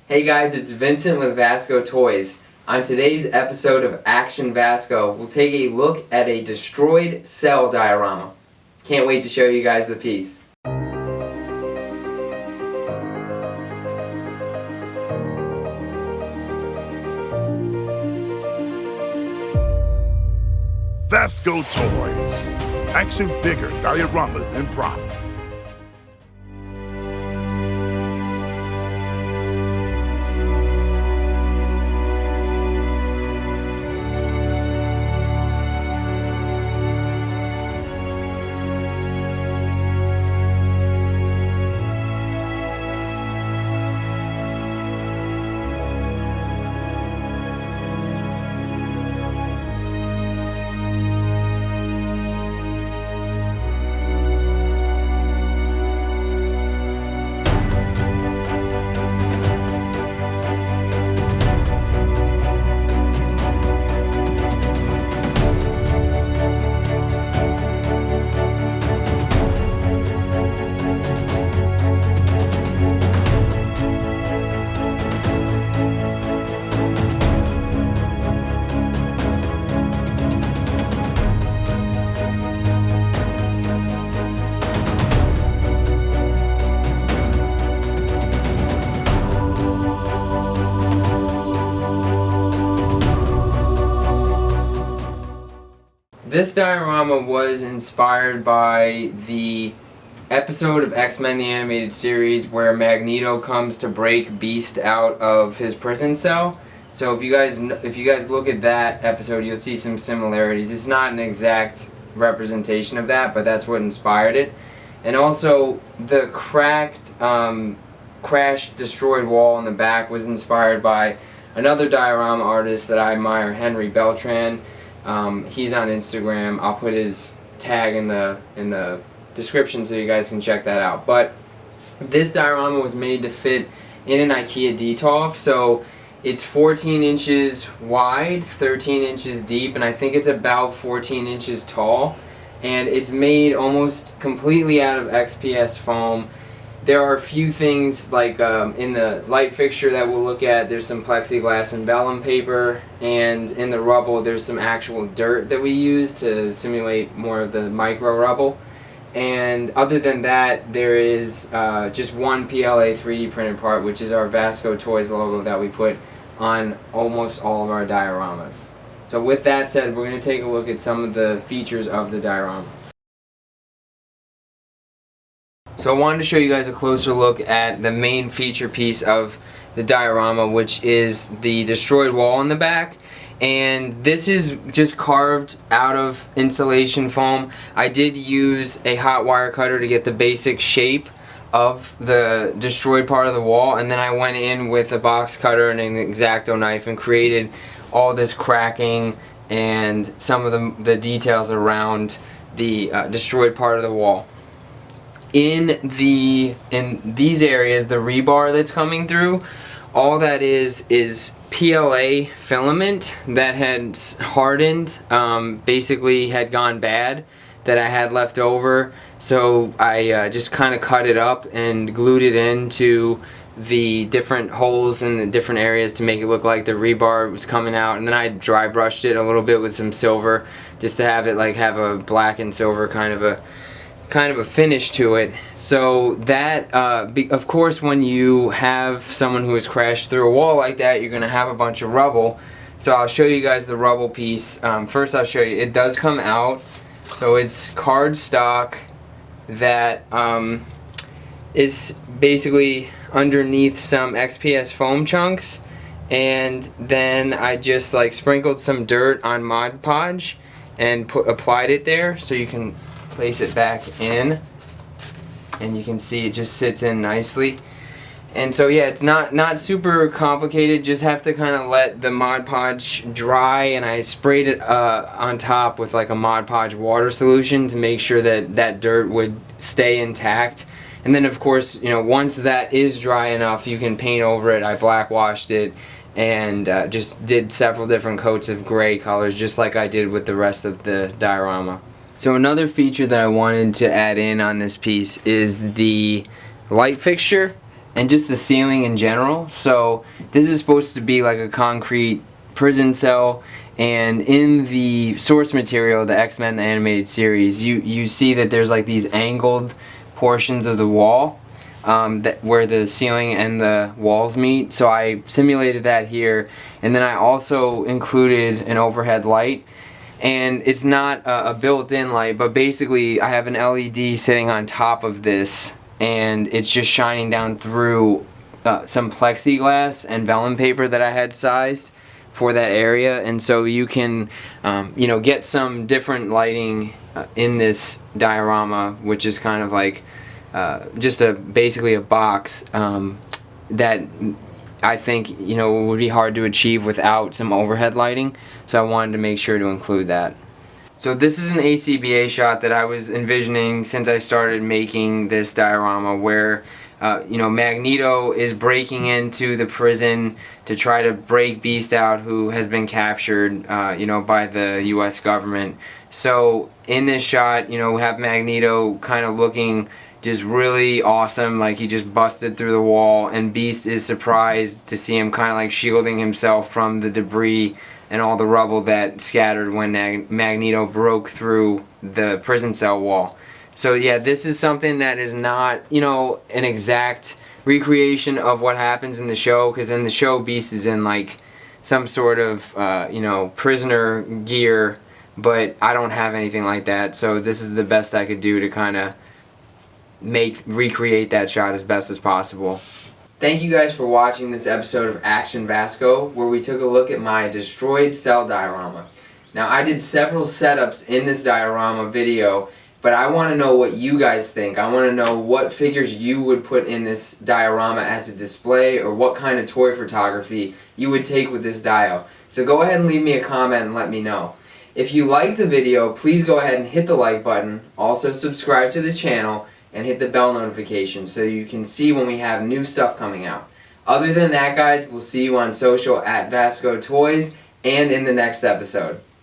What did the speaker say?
Hey guys, it's Vincent with vascotoys. On today's episode of Action Vasco, we'll take a look at a destroyed cell diorama. Can't wait to show you guys the piece. VASCO Toys, action figure dioramas and props. This diorama was inspired by the episode of X-Men the Animated Series where Magneto comes to break Beast out of his prison cell. So if you guys look at that episode, you'll see some similarities. It's not an exact representation of that, but that's what inspired it. And also the cracked, crashed, destroyed wall in the back was inspired by another diorama artist that I admire, Henry Beltran. He's on Instagram. I'll put his tag in the description so you guys can check that out. But this diorama was made to fit in an IKEA Detolf, so it's 14 inches wide, 13 inches deep, and I think it's about 14 inches tall. And it's made almost completely out of XPS foam. There are a few things like in the light fixture that we'll look at, there's some plexiglass and vellum paper, and in the rubble there's some actual dirt that we use to simulate more of the micro rubble. And other than that, there is just one PLA 3D printed part, which is our Vasco Toys logo that we put on almost all of our dioramas. So with that said, we're going to take a look at some of the features of the diorama. So I wanted to show you guys a closer look at the main feature piece of the diorama, which is the destroyed wall in the back. And this is just carved out of insulation foam. I did use a hot wire cutter to get the basic shape of the destroyed part of the wall, and then I went in with a box cutter and an X-Acto knife and created all this cracking and some of the details around the destroyed part of the wall. In these areas, the rebar that's coming through, all that is PLA filament that had hardened, basically had gone bad, that I had left over. So I just kind of cut it up and glued it into the different holes in the different areas to make it look like the rebar was coming out. And then I dry brushed it a little bit with some silver just to have it like have a black and silver kind of a finish to it. So that of course when you have someone who has crashed through a wall like that, you're gonna have a bunch of rubble. So I'll show you guys the rubble piece. First I'll show you, it does come out, so it's card stock that is basically underneath some XPS foam chunks, and then I just like sprinkled some dirt on Mod Podge and applied it there, so you can place it back in, and you can see it just sits in nicely. And so yeah, it's not super complicated, just have to kind of let the Mod Podge dry, and I sprayed it on top with like a Mod Podge water solution to make sure that that dirt would stay intact. And then of course, you know, once that is dry enough, you can paint over it. I black washed it and just did several different coats of gray colors, just like I did with the rest of the diorama. So another feature that I wanted to add in on this piece is the light fixture. and just the ceiling in general. So this is supposed to be like a concrete prison cell, and in the source material, the XMEN the animated series, you see that there's like these angled portions of the wall where the ceiling and the walls meet. So I simulated that here, and then I also included an overhead light. And it's not a built-in light, but basically I have an LED sitting on top of this, and it's just shining down through some plexiglass and vellum paper that I had sized for that area. And so you can get some different lighting in this diorama, which is kind of like just basically a box that I think would be hard to achieve without some overhead lighting. So I wanted to make sure to include that. So this is an ACBA shot that I was envisioning since I started making this diorama, where Magneto is breaking into the prison to try to break Beast out, who has been captured by the US government. So in this shot, we have Magneto kind of looking just really awesome, like he just busted through the wall, and Beast is surprised to see him kind of like shielding himself from the debris and all the rubble that scattered when Magneto broke through the prison cell wall. So yeah, this is something that is not, an exact recreation of what happens in the show, because in the show Beast is in like some sort of, prisoner gear, but I don't have anything like that, so this is the best I could do to kind of recreate that shot as best as possible. Thank you guys for watching this episode of Action Vasco, where we took a look at my destroyed cell diorama. Now, I did several setups in this diorama video, but I want to know what you guys think. I want to know what figures you would put in this diorama as a display, or what kind of toy photography you would take with this dio. So go ahead and leave me a comment and let me know. If you liked the video, please go ahead and hit the like button. Also subscribe to the channel and hit the bell notification so you can see when we have new stuff coming out. Other than that, guys, we'll see you on social at VASCO Toys and in the next episode.